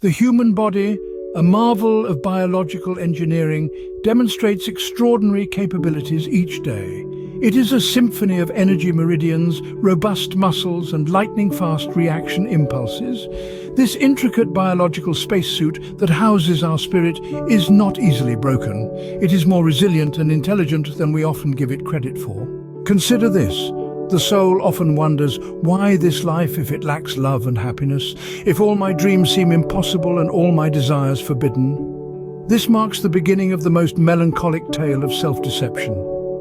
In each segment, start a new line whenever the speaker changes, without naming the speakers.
The human body, a marvel of biological engineering, demonstrates extraordinary capabilities each day. It is a symphony of energy meridians, robust muscles, and lightning-fast reaction impulses. This intricate biological spacesuit that houses our spirit is not easily broken. It is more resilient and intelligent than we often give it credit for. Consider this. The soul often wonders, why this life if it lacks love and happiness, if all my dreams seem impossible and all my desires forbidden? This marks the beginning of the most melancholic tale of self-deception.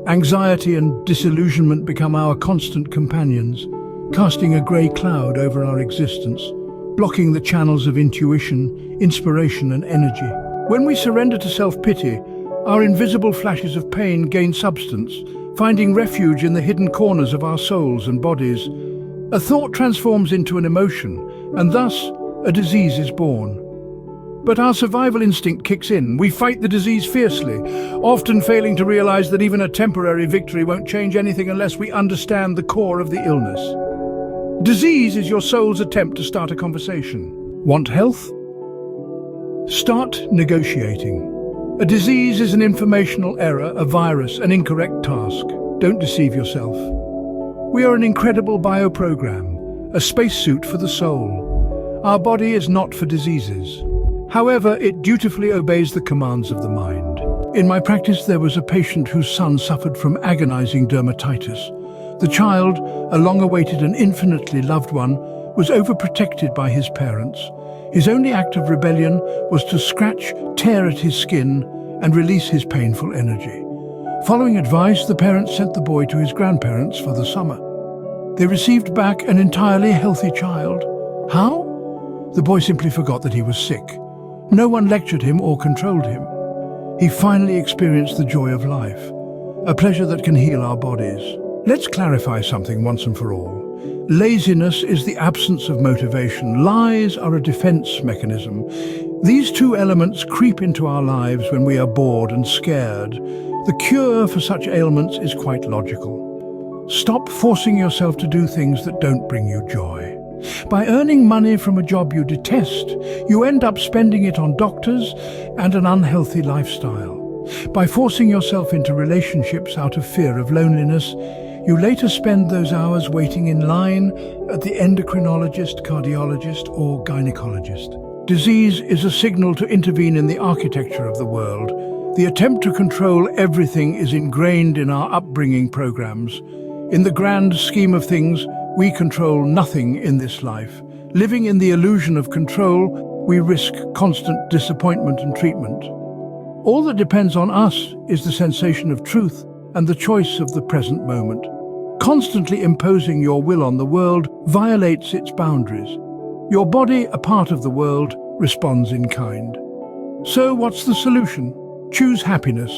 Anxiety and disillusionment become our constant companions, casting a grey cloud over our existence, blocking the channels of intuition, inspiration and energy. When we surrender to self-pity, our invisible flashes of pain gain substance, finding refuge in the hidden corners of our souls and bodies. A thought transforms into an emotion, and thus a disease is born. But our survival instinct kicks in. We fight the disease fiercely, often failing to realize that even a temporary victory won't change anything unless we understand the core of the illness. Disease is your soul's attempt to start a conversation. Want health? Start negotiating. A disease is an informational error, a virus, an incorrect task. Don't deceive yourself. We are an incredible bioprogram, a spacesuit for the soul. Our body is not for diseases. However, it dutifully obeys the commands of the mind. In my practice, there was a patient whose son suffered from agonizing dermatitis. The child, a long-awaited and infinitely loved one, was overprotected by his parents. His only act of rebellion was to scratch, tear at his skin, and release his painful energy. Following advice, the parents sent the boy to his grandparents for the summer. They received back an entirely healthy child. How? The boy simply forgot that he was sick. No one lectured him or controlled him. He finally experienced the joy of life, a pleasure that can heal our bodies. Let's clarify something once and for all. Laziness is the absence of motivation. Lies are a defense mechanism. These two elements creep into our lives when we are bored and scared. The cure for such ailments is quite logical. Stop forcing yourself to do things that don't bring you joy. By earning money from a job you detest, you end up spending it on doctors and an unhealthy lifestyle. By forcing yourself into relationships out of fear of loneliness, you later spend those hours waiting in line at the endocrinologist, cardiologist, or gynecologist. Disease is a signal to intervene in the architecture of the world. The attempt to control everything is ingrained in our upbringing programs. In the grand scheme of things, we control nothing in this life. Living in the illusion of control, we risk constant disappointment and treatment. All that depends on us is the sensation of truth and the choice of the present moment. Constantly imposing your will on the world violates its boundaries. Your body, a part of the world, responds in kind. So what's the solution? Choose happiness.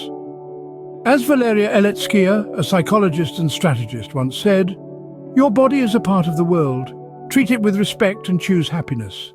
As Valeria Eletskia, a psychologist and strategist, once said, "Your body is a part of the world. Treat it with respect and choose happiness."